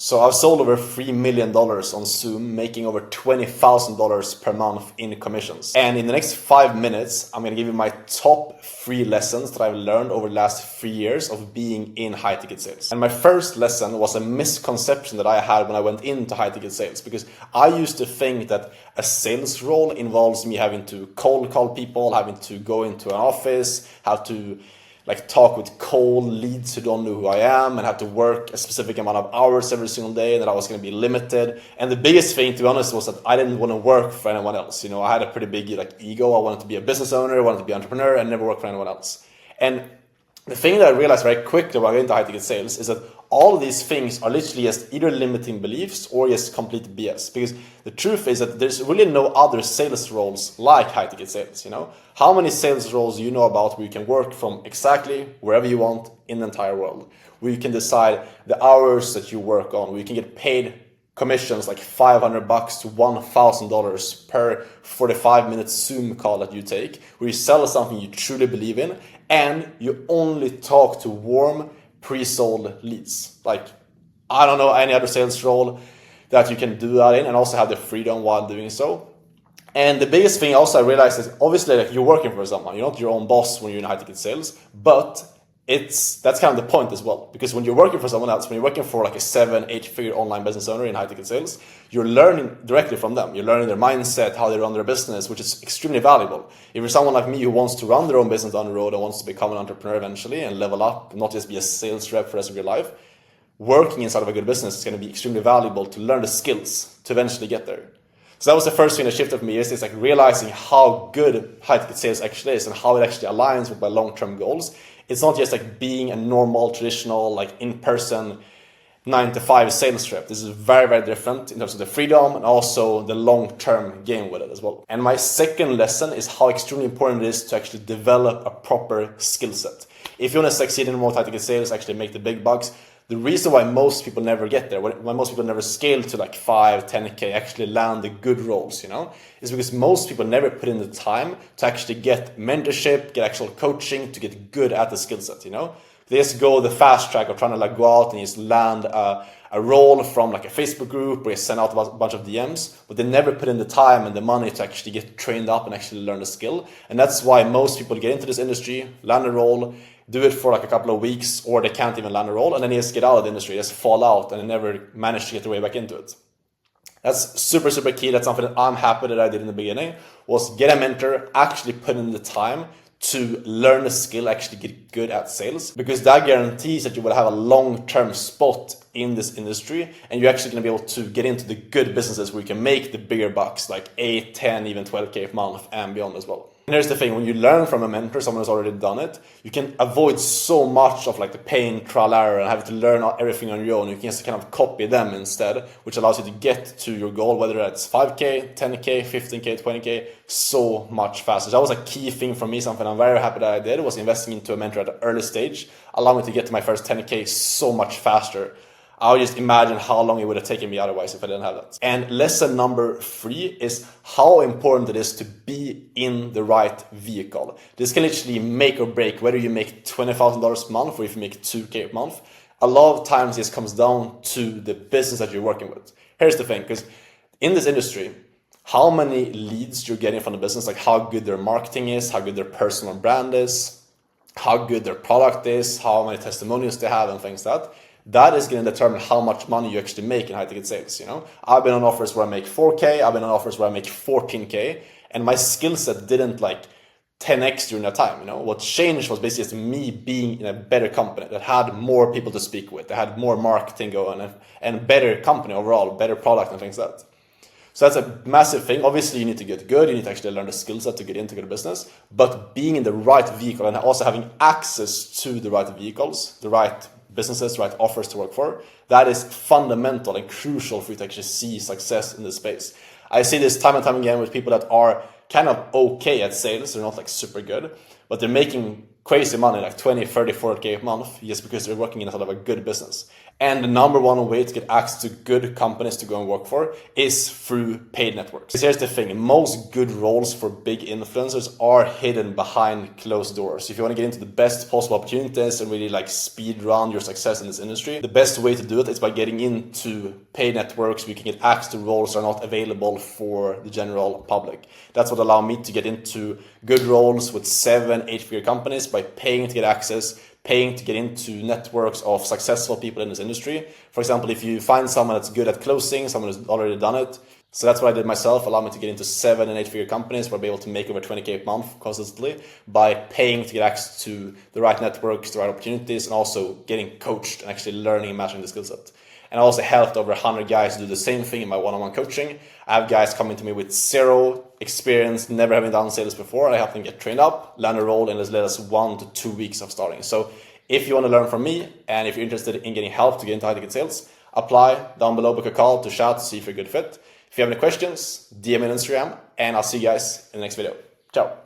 So I've sold over $3 million on Zoom, making over $20,000 per month in commissions. And in the next 5 minutes, I'm going to give you my top 3 lessons that I've learned over the last 3 years of being in high ticket sales. And my first lesson was a misconception that I had when I went into high ticket sales, because I used to think that a sales role involves me having to cold call people, having to go into an office, have to talk with cold leads who don't know who I am, and have to work a specific amount of hours every single day, and that I was going to be limited. And the biggest thing, to be honest, was that I didn't want to work for anyone else. I had a pretty big ego. I wanted to be a business owner, I wanted to be an entrepreneur, and never work for anyone else. And the thing that I realized very quickly when I got into high ticket sales is that all of these things are literally just either limiting beliefs or just complete BS. Because the truth is that there's really no other sales roles like high ticket sales. How many sales roles do you know about where you can work from exactly wherever you want in the entire world? Where you can decide the hours that you work on, where you can get paid commissions like $500 to $1,000 per 45-minute Zoom call that you take, where you sell something you truly believe in, and you only talk to warm, pre-sold leads. I don't know any other sales role that you can do that in and also have the freedom while doing so. And the biggest thing also I realized is obviously you're working for someone. You're not your own boss when you're in high ticket sales, but that's kind of the point as well. Because when you're working for someone else, when you're working for a 7-8 figure online business owner in high ticket sales, you're learning directly from them. You're learning their mindset, how they run their business, which is extremely valuable. If you're someone like me who wants to run their own business down the road and wants to become an entrepreneur eventually and level up, not just be a sales rep for the rest of your life, working inside of a good business is going to be extremely valuable to learn the skills to eventually get there. So that was the first thing that shifted for me, is realizing how good high ticket sales actually is and how it actually aligns with my long-term goals. It's not just being a normal, traditional, in-person 9-to-5 sales rep. This is very, very different in terms of the freedom and also the long-term game with it as well. And my second lesson is how extremely important it is to actually develop a proper skill set. If you want to succeed in remote high ticket sales, actually make the big bucks, the reason why most people never get there, why most people never scale to 5, 10K, actually land the good roles, is because most people never put in the time to actually get mentorship, get actual coaching, to get good at the skill set, They just go the fast track of trying to go out and just land a role from a Facebook group where you send out a bunch of DMs, but they never put in the time and the money to actually get trained up and actually learn the skill. And that's why most people get into this industry, land a role, do it for a couple of weeks, or they can't even land a role, and then they just get out of the industry, just fall out, and they never manage to get their way back into it. That's super, super key. That's something that I'm happy that I did in the beginning, was get a mentor, actually put in the time to learn the skill, actually get good at sales, because that guarantees that you will have a long-term spot in this industry, and you're actually going to be able to get into the good businesses where you can make the bigger bucks, 8, 10, even 12K a month and beyond as well. And here's the thing, when you learn from a mentor, someone who's already done it, you can avoid so much of the pain, trial, error, and having to learn everything on your own. You can just kind of copy them instead, which allows you to get to your goal, whether that's 5K, 10K, 15K, 20K, so much faster. So that was a key thing for me, something I'm very happy that I did, was investing into a mentor at an early stage, allowing me to get to my first 10K so much faster. I would just imagine how long it would have taken me otherwise if I didn't have that. And lesson number 3 is how important it is to be in the right vehicle. This can literally make or break whether you make $20,000 a month or if you make 2K a month. A lot of times this comes down to the business that you're working with. Here's the thing, because in this industry, how many leads you're getting from the business, how good their marketing is, how good their personal brand is, how good their product is, how many testimonials they have and things like that. That is going to determine how much money you actually make in high ticket sales. I've been on offers where I make 4K, I've been on offers where I make 14K, and my skill set didn't 10x during that time. What changed was basically just me being in a better company that had more people to speak with, that had more marketing going, and better company overall, better product and things like that. So that's a massive thing. Obviously, you need to get good. You need to actually learn the skill set to get into good business. But being in the right vehicle and also having access to the right vehicles, the right businesses, right offers to work for, that is fundamental and crucial for you to actually see success in this space. I see this time and time again with people that are kind of okay at sales. They're not super good, but they're making crazy money, like 20, 30, 40K a month, just because they're working in a sort of a good business. And the number one way to get access to good companies to go and work for is through paid networks. Because here's the thing, most good roles for big influencers are hidden behind closed doors. If you want to get into the best possible opportunities and really like speed run your success in this industry, the best way to do it is by getting into paid networks where you can get access to roles that are not available for the general public. That's what allowed me to get into good roles with 7, 8-figure companies by paying to get access, paying to get into networks of successful people in this industry. For example, if you find someone that's good at closing, someone who's already done it. So that's what I did myself, allowed me to get into 7 and 8-figure companies where I'll be able to make over 20K a month consistently by paying to get access to the right networks, the right opportunities, and also getting coached and actually learning and mastering the skill set. And I also helped over 100 guys do the same thing in my one-on-one coaching. I have guys coming to me with 0 experience, never having done sales before, and I help them get trained up, land a role in as little as 1 to 2 weeks of starting. So if you want to learn from me, and if you're interested in getting help to get into high-ticket sales, apply down below, book a call to chat, see if you're a good fit. If you have any questions, DM me on Instagram, and I'll see you guys in the next video. Ciao.